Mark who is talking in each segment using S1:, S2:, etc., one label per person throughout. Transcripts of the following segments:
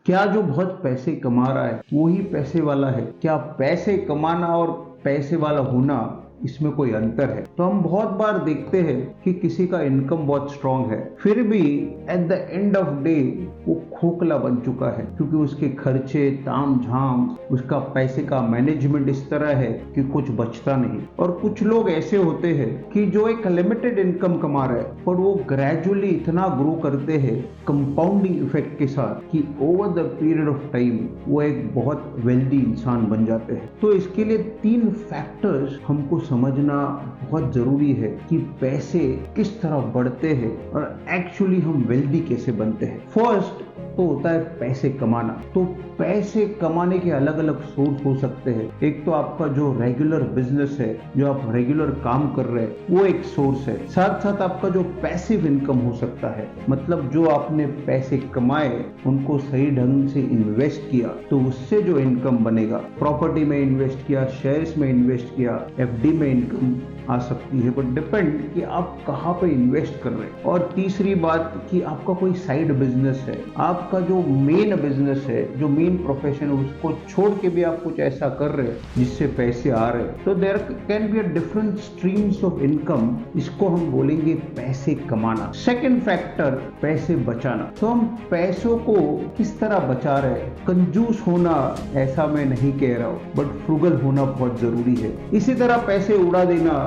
S1: क्या जो बहुत पैसे कमा रहा है वो ही पैसे वाला है? क्या पैसे कमाना और पैसे वाला होना इसमें कोई अंतर है? तो हम बहुत बार देखते हैं कि किसी का इनकम बहुत स्ट्रांग है, फिर भी at the end of day वो खोखला बन चुका है, क्योंकि उसके खर्चे ताम झाम, उसका पैसे का मैनेजमेंट इस तरह है कि कुछ बचता नहीं। और कुछ लोग ऐसे होते हैं कि जो एक लिमिटेड इनकम कमा रहे हैं पर वो ग्रेजुअली इतना ग्रो करते हैं कंपाउंडिंग इफेक्ट के साथ कि over the period of time वो एक बहुत वेल्दी इंसान बन जाते हैं। तो इसके लिए 3 फैक्टर्स हमको समझना बहुत जरूरी है कि पैसे किस तरह बढ़ते हैं और एक्चुअली हम वेल्दी कैसे बनते हैं। फर्स्ट तो होता है पैसे कमाना। तो पैसे कमाने के अलग अलग सोर्स हो सकते हैं। एक तो आपका जो रेगुलर बिजनेस है, जो आप रेगुलर काम कर रहे हैं, वो एक सोर्स है। साथ साथ आपका जो पैसिव इनकम हो सकता है, मतलब जो आपने पैसे कमाए उनको सही ढंग से इन्वेस्ट किया तो उससे जो इनकम बनेगा, प्रॉपर्टी में इन्वेस्ट किया, शेयर्स में इन्वेस्ट किया, एफडी में इनकम आ सकती है, बट डिपेंड कि आप कहाँ पे इन्वेस्ट कर रहे हैं। और तीसरी बात कि आपका कोई साइड बिजनेस है, आपका जो मेन बिजनेस है, जो मेन प्रोफेशन है, उसको छोड़ के भी आप कुछ ऐसा कर रहे हैं जिससे पैसे आ रहे हैं, तो there can be a different streams of income. इसको हम बोलेंगे पैसे कमाना। सेकेंड फैक्टर पैसे बचाना। तो हम पैसों को किस तरह बचा रहे हैं? कंजूस होना ऐसा मैं नहीं कह रहा हूँ, बट फ्रूगल होना बहुत जरूरी है। इसी तरह पैसे उड़ा देना,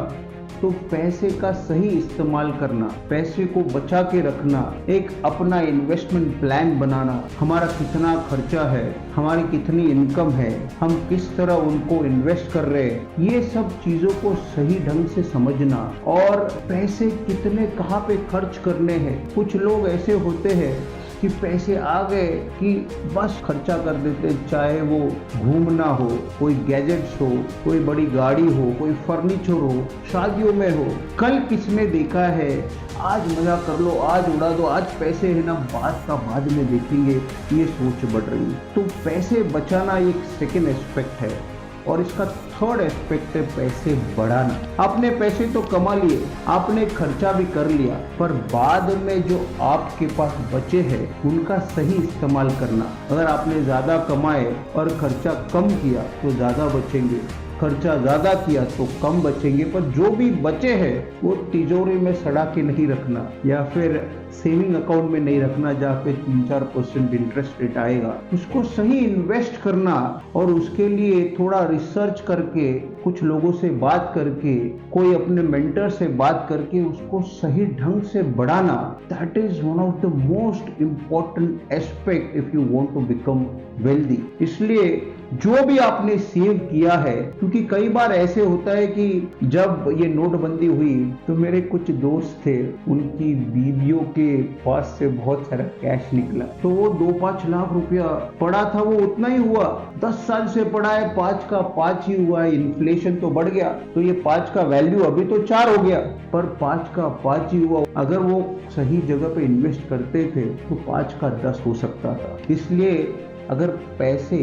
S1: तो पैसे का सही इस्तेमाल करना, पैसे को बचा के रखना, एक अपना इन्वेस्टमेंट प्लान बनाना, हमारा कितना खर्चा है, हमारी कितनी इनकम है, हम किस तरह उनको इन्वेस्ट कर रहे हैं, ये सब चीजों को सही ढंग से समझना और पैसे कितने कहाँ पे खर्च करने हैं। कुछ लोग ऐसे होते हैं कि पैसे आ गए कि बस खर्चा कर देते, चाहे वो घूमना हो, कोई गैजेट्स हो, कोई बड़ी गाड़ी हो, कोई फर्नीचर हो, शादियों में हो। कल किसने देखा है, आज मजा कर लो, आज उड़ा दो, आज पैसे है ना, बात का बाद में देखेंगे, ये सोच बढ़ रही है। तो पैसे बचाना एक सेकेंड एस्पेक्ट है और इसका थर्ड एस्पेक्ट है पैसे बढ़ाना। आपने पैसे तो कमा लिए, आपने खर्चा भी कर लिया, पर बाद में जो आपके पास बचे हैं उनका सही इस्तेमाल करना। अगर आपने ज्यादा कमाए और खर्चा कम किया तो ज्यादा बचेंगे, खर्चा ज्यादा किया तो कम बचेंगे, पर जो भी बचे हैं वो तिजोरी में सड़ा के नहीं रखना या फिर सेविंग अकाउंट में नहीं रखना जहाँ पे 3-4% इंटरेस्ट रेट आएगा। उसको सही इन्वेस्ट करना और उसके लिए थोड़ा रिसर्च करके, कुछ लोगों से बात करके, कोई अपने मेंटर से बात करके उसको सही ढंग से बढ़ाना। That is one of the most important aspect if you want to become wealthy. इसलिए जो भी आपने सेव किया है, क्योंकि कई बार ऐसे होता है कि जब ये नोटबंदी हुई तो मेरे कुछ दोस्त थे, उनकी बीवियों के पास से बहुत सारा कैश निकला, तो वो 2-5 लाख रुपया पड़ा था, वो उतना ही हुआ। 10 साल से पड़ा है, 5 का 5 ही हुआ है। इन्फ्लेशन तो बढ़ गया तो ये 5 का वैल्यू अभी तो 4 हो गया, पर 5 का 5 ही हुआ। अगर वो सही जगह पे इन्वेस्ट करते थे तो 5 का 10 हो सकता था। इसलिए अगर पैसे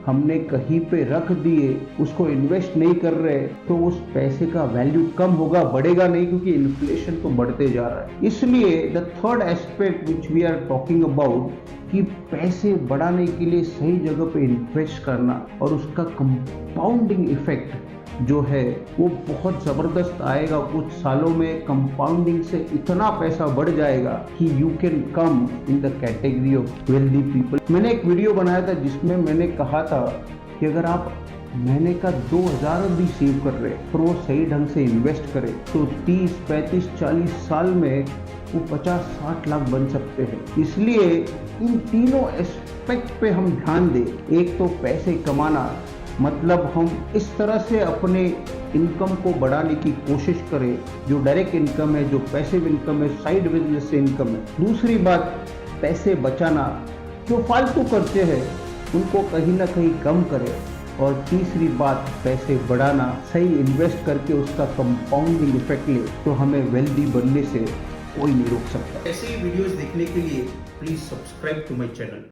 S1: हमने कहीं पे रख दिए, उसको इन्वेस्ट नहीं कर रहे, तो उस पैसे का वैल्यू कम होगा, बढ़ेगा नहीं, क्योंकि इन्फ्लेशन तो बढ़ते जा रहा है। इसलिए the third aspect which we are talking about कि पैसे बढ़ाने के लिए सही जगह पे इन्वेस्ट करना और उसका कंपाउंडिंग इफेक्ट जो है वो बहुत जबरदस्त आएगा। कुछ सालों में कंपाउंडिंग से इतना पैसा बढ़ जाएगा कि you can come in the category of wealthy people. मैंने एक वीडियो बनाया था जिसमें मैंने कहा था कि अगर आप महीने का 2000 भी सेव कर रहे हैं और वो सही ढंग से इन्वेस्ट करें तो 30, 35, 40 साल में वो 50-60 लाख बन सकते हैं। इसलिए इन तीनों एस्पेक्ट पे हम ध्यान दें। एक तो पैसे कमाना, मतलब हम इस तरह से अपने इनकम को बढ़ाने की कोशिश करें, जो डायरेक्ट इनकम है, जो पैसिव इनकम है, साइड बिजनेस से इनकम है। दूसरी बात पैसे बचाना, जो फालतू खर्चे हैं उनको कहीं ना कहीं कम करें। और तीसरी बात पैसे बढ़ाना, सही इन्वेस्ट करके उसका कंपाउंडिंग इफेक्ट ले तो हमें वेल्दी बनने से कोई नहीं रोक सकता।
S2: ऐसे ही वीडियोस देखने के लिए please subscribe to my channel.